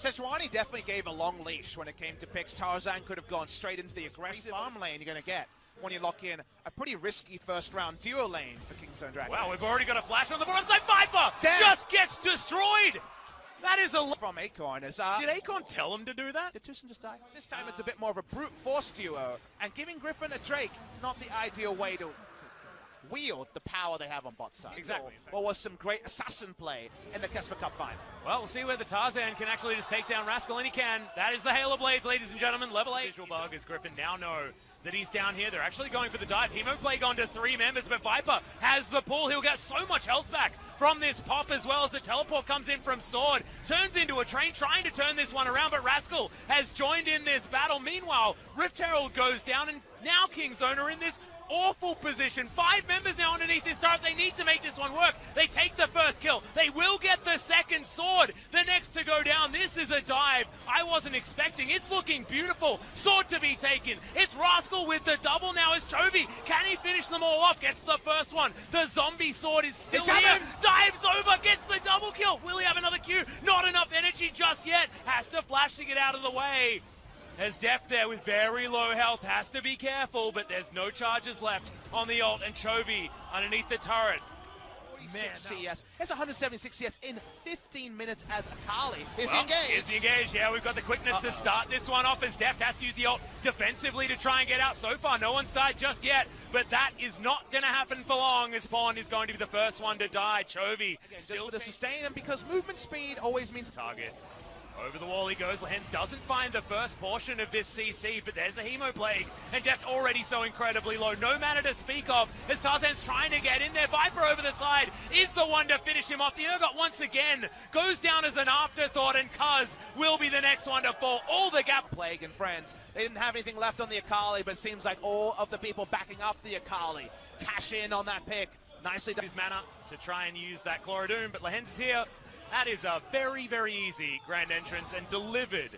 Sejuani definitely gave a long leash when it came to picks. Tarzan could have gone straight into the aggressive farm lane you're going to get when you lock in a pretty risky first round duo lane for Kingzone DragonX. Wow, we've already got a flash on the bottom side. Viper just gets destroyed. That is a from Acorn. Did Acorn tell him to do that? Did TusiN just die? This time it's a bit more of a brute force duo, and giving Griffin a Drake, not the ideal way to wield the power they have on bot side. Exactly. Or was some great assassin play in the Kesper Cup final. Well, we'll see whether Tarzan can actually just take down Rascal, and he can. That is the Halo Blades, ladies and gentlemen. Level 8. Visual bug as Griffin now know that he's down here. They're actually going for the dive. Hemo play gone to 3 members, but Viper has the pull. He'll get so much health back from this pop, as well as the teleport comes in from Sword. Turns into a train, trying to turn this one around, but Rascal has joined in this battle. Meanwhile, Rift Herald goes down, and now Kingzone are in this awful position. 5 members now underneath this turret. They need to make this one work. They take the first kill. They will get the second. Sword, the next to go down. This is a dive I wasn't expecting. It's looking beautiful. Sword to be taken. It's Rascal with the double now as Chovy. Can he finish them all off? Gets the first one. The zombie Sword is still here. Dives over, gets the double kill. Will he have another Q? Not enough energy just yet. Has to flash to get out of the way. As Deft there with very low health, has to be careful, but there's no charges left on the ult, and Chovy underneath the turret. Man, CS. It's 176 CS in 15 minutes as Akali is engaged. Is engaged, yeah, we've got the quickness to start this one off as Deft has to use the ult defensively to try and get out. So far, no one's died just yet, but that is not going to happen for long as Pawn is going to be the first one to die. Chovy still for the sustain, and because movement speed always means target. Over the wall he goes. Lehends doesn't find the first portion of this CC, but there's the Hemo Plague, and Deft already so incredibly low. No mana to speak of as Tarzan's trying to get in there. Viper over the side is the one to finish him off. The Urgot once again goes down as an afterthought, and Cuzz will be the next one to fall. All the gap. Plague and friends. They didn't have anything left on the Akali, but it seems like all of the people backing up the Akali cash in on that pick. Nicely done. His mana to try and use that Chlorodoom, but Lehends is here. That is a very, very easy grand entrance and delivered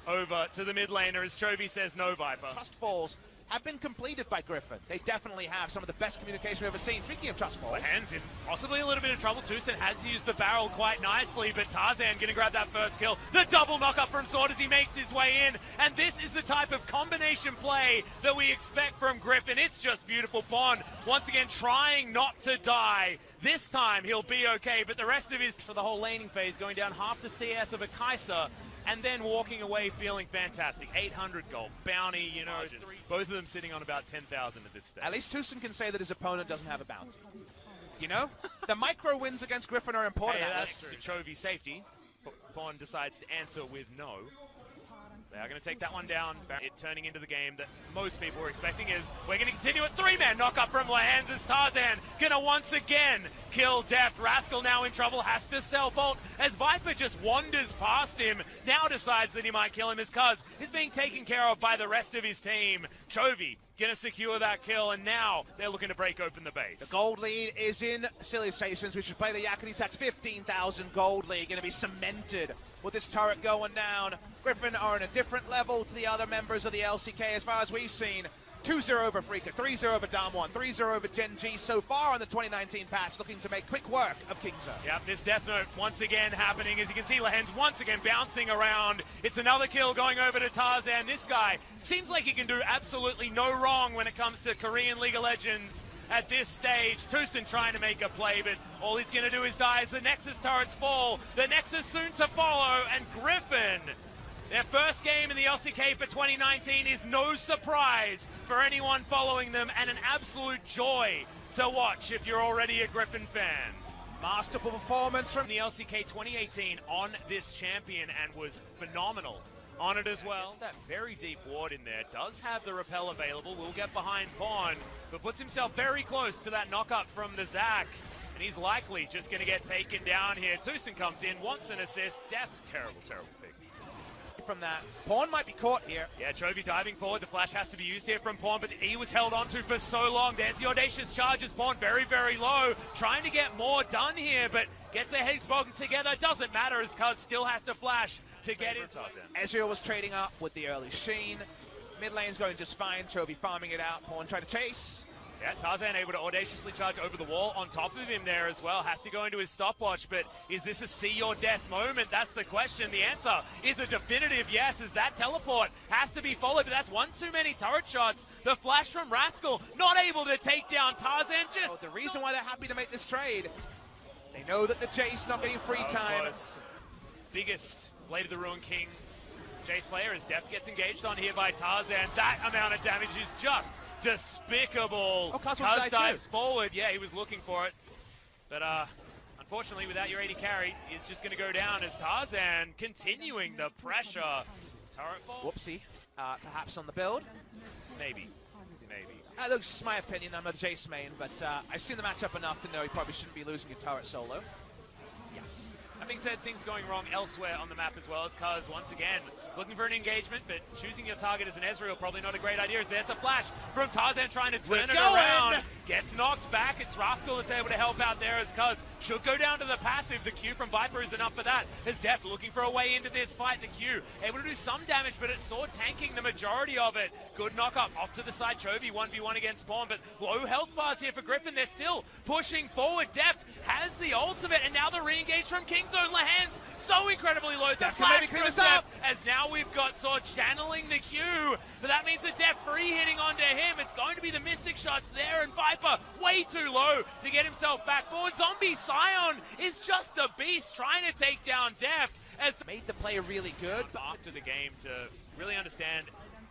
over to the mid laner as Chovy says no, Viper. Trust falls have been completed by Griffin. They definitely have some of the best communication we've ever seen. Speaking of trust falls. Lehends in possibly a little bit of trouble. TusiN has used the barrel quite nicely, but Tarzan going to grab that first kill. The double knock-up from Sword as he makes his way in, and this is the type of combination play that we expect from Griffin. It's just beautiful. Pawn once again trying not to die. This time he'll be okay, but the rest of his for the whole laning phase going down half the CS of a Kai'Sa, and then walking away feeling fantastic. 800 gold bounty, you know, both of them sitting on about 10,000 at this stage. At least TusiN can say that his opponent doesn't have a bounty. You know? The micro wins against Griffin are important. Hey, that's to Chovy's safety. Pawn decides to answer with no. They are going to take that one down. It turning into the game that most people were expecting is we're going to continue at 3-man knock-up from Lehends as Tarzan going to once again kill Deft. Rascal now in trouble, has to self-ult as Viper just wanders past him. Now decides that he might kill him as Cuzz is being taken care of by the rest of his team. Chovy going to secure that kill, and now they're looking to break open the base. The gold lead is in Silly Stations. We should play the Yakety Sax 15,000 gold lead. Going to be cemented with this turret going down. Griffin are on a different level to the other members of the LCK as far as we've seen. 2-0 over Freaka, 3-0 over Damwon, 3-0 over Gen G so far on the 2019 patch, looking to make quick work of Kingzone. Yep, this Death Note once again happening. As you can see, Lehends once again bouncing around. It's another kill going over to Tarzan. This guy seems like he can do absolutely no wrong when it comes to Korean League of Legends at this stage. TusiN trying to make a play, but all he's going to do is die as the Nexus turrets fall. The Nexus soon to follow, and Griffin, their first game in the LCK for 2019 is no surprise for anyone following them, and an absolute joy to watch if you're already a Griffin fan. Masterful performance from the LCK 2018 on this champion, and was phenomenal on it as well. Gets that very deep ward in there, does have the repel available, will get behind Pawn, but puts himself very close to that knock-up from the Zac. And he's likely just going to get taken down here. TusiN comes in, wants an assist. Deft, terrible, terrible pick. From that, Pawn might be caught here. Yeah, Chovy diving forward. The flash has to be used here from Pawn, but he was held onto for so long. There's the audacious charges. Pawn very, very low, trying to get more done here, but gets their heads bogged together. Doesn't matter as Cuzz still has to flash to get his Tarzan. Ezreal was trading up with the early Sheen. Mid lane's going just fine. Chovy farming it out. Pawn trying to chase. Yeah, Tarzan able to audaciously charge over the wall on top of him there as well. Has to go into his stopwatch, but is this a see your death moment? That's the question. The answer is a definitive yes, as that teleport has to be followed, but that's one too many turret shots. The flash from Rascal, not able to take down Tarzan. Just the reason why they're happy to make this trade, they know that the Jace not getting free time. Close. Biggest Blade of the Ruin King Jace player as Deft gets engaged on here by Tarzan. That amount of damage is just despicable. Oh, Cuzz dives forward. Yeah, he was looking for it. But unfortunately, without your 80 carry, he's just going to go down as Tarzan continuing the pressure. Turret fall. Whoopsie. Perhaps on the build. Maybe. That's just my opinion. I'm a Jace main, but I've seen the matchup enough to know he probably shouldn't be losing a turret solo. That being said, things going wrong elsewhere on the map as well, as Cuzz once again looking for an engagement, but choosing your target as an Ezreal probably not a great idea, as there's a flash from Tarzan trying to turn it around. Gets knocked back. It's Rascal that's able to help out there, as Cuzz should go down to the passive. The Q from Viper is enough for that. As Deft looking for a way into this fight. The Q able to do some damage, but it's sword tanking the majority of it. Good knock up off to the side. Chovy 1v1 against Pawn, but low health bars here for Griffin. They're still pushing forward. Deft has the ultimate, and now the re-engage from Kingzone. Lehends so incredibly low. Deft can maybe clean this up. As now we've got Sword channeling the Q, but that means the Deft free hitting onto him. It's going to be the Mystic shots there, and Viper way too low to get himself back forward. Zombie Scion is just a beast trying to take down Deft. As made the play really good after the game to really understand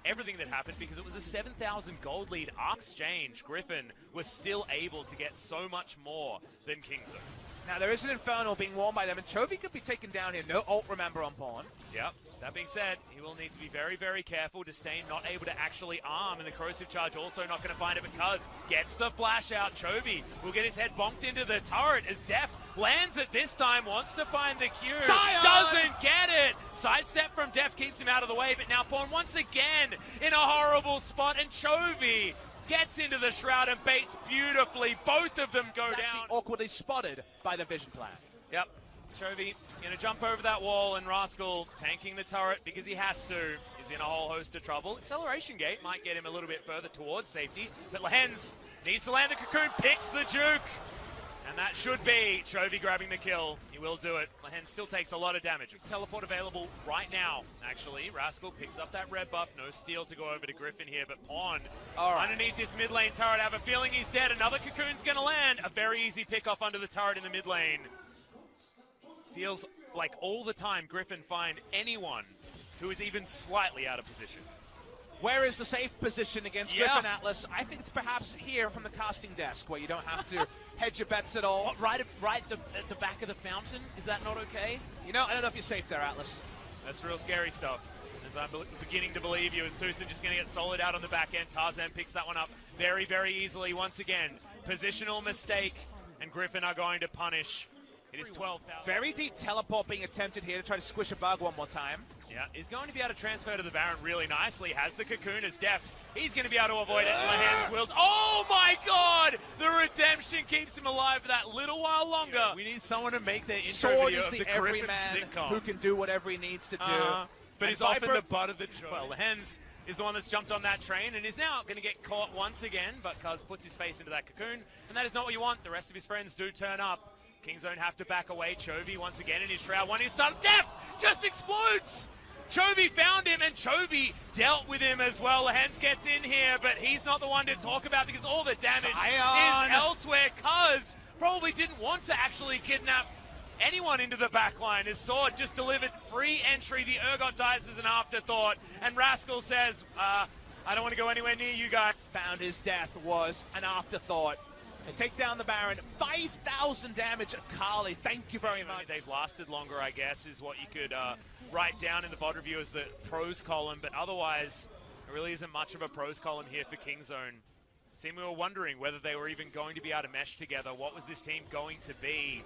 everything that happened, because it was a 7,000 gold lead exchange. Griffin was still able to get so much more than Kingzone. Now there is an Infernal being worn by them, and Chovy could be taken down here. No ult, remember, on Pawn. Yep. That being said, he will need to be very, very careful. Disdain not able to actually arm, and the corrosive charge also not going to find it, because gets the flash out. Chovy will get his head bonked into the turret as Deft lands it this time, wants to find the Q. Zion! Doesn't get it. Sidestep from Deft keeps him out of the way, but now Pawn once again in a horrible spot, and Chovy gets into the shroud and baits beautifully. Both of them go down. Awkwardly spotted by the vision plan. Yep. Chovy going to jump over that wall, and Rascal tanking the turret because he has to. Is in a whole host of trouble. Acceleration gate might get him a little bit further towards safety, but Lehends needs to land the cocoon, picks the juke, and that should be Chovy grabbing the kill. He will do it. Lehends still takes a lot of damage. Teleport available right now, actually. Rascal picks up that red buff. No steal to go over to Griffin here, but Pawn underneath this mid lane turret. I have a feeling he's dead. Another cocoon's going to land. A very easy pick off under the turret in the mid lane. Feels like all the time Griffin find anyone who is even slightly out of position. Where is the safe position against Griffin Atlas? I think it's perhaps here from the casting desk, where you don't have to hedge your bets at all. What, right at the back of the fountain? Is that not okay? You know, I don't know if you're safe there, Atlas. That's real scary stuff. As I'm beginning to believe you, as TusiN just going to get solid out on the back end. Tarzan picks that one up very, very easily once again. Positional mistake, and Griffin are going to punish. It is 12,000. Very deep teleport being attempted here to try to squish a bug one more time. Yeah, he's going to be able to transfer to the Baron really nicely. Has the cocoon as Deft. He's going to be able to avoid it. Lehends will. Oh my God! The redemption keeps him alive for that little while longer. Yeah, we need someone to make the intro Sword video is of the the Griffin everyman sitcom. who can do whatever he needs to do. But he's often the butt of the joke. Well, Lehends is the one that's jumped on that train and is now going to get caught once again, but Cuzz puts his face into that cocoon, and that is not what you want. The rest of his friends do turn up. Kingzone have to back away. Chovy once again in his shroud. One is done. Deft just explodes. Chovy found him, and Chovy dealt with him as well. Lehends gets in here, but he's not the one to talk about because all the damage is elsewhere. Cuzz probably didn't want to actually kidnap anyone into the backline. His sword just delivered free entry. The Urgot dies as an afterthought, and Rascal says, I don't want to go anywhere near you guys. Found his death was an afterthought. And take down the Baron. 5,000 damage at Carly. Thank you very much. They've lasted longer, I guess, is what you could write down in the VOD review as the pros column. But otherwise, there really isn't much of a pros column here for Kingzone. The team, we were wondering whether they were even going to be able to mesh together. What was this team going to be?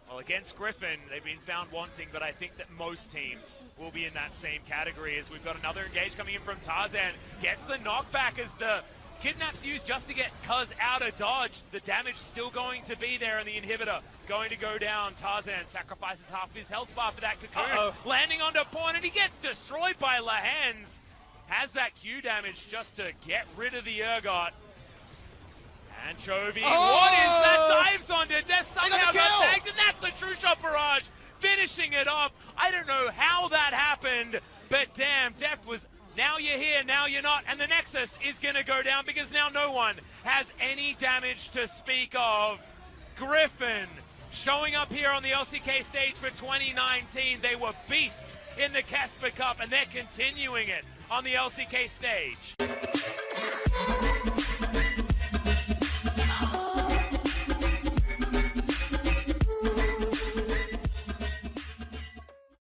Well, against Griffin, they've been found wanting, but I think that most teams will be in that same category, as we've got another engage coming in from Tarzan. Gets the knockback as the kidnaps used just to get Cuzz out of dodge. The damage still going to be there, and the inhibitor going to go down. Tarzan sacrifices half of his health bar for that cocoon. Landing onto Pawn, and he gets destroyed by Lehends. Has that Q damage just to get rid of the Urgot. And Chovy, what is that? Dives onto Deft, somehow got got tagged, and that's the true shot barrage, finishing it off. I don't know how that happened, but damn, Deft was, now you're here, now you're not, and the Nexus is going to go down because now no one has any damage to speak of. Griffin showing up here on the LCK stage for 2019. They were beasts in the Casper Cup, and they're continuing it on the LCK stage.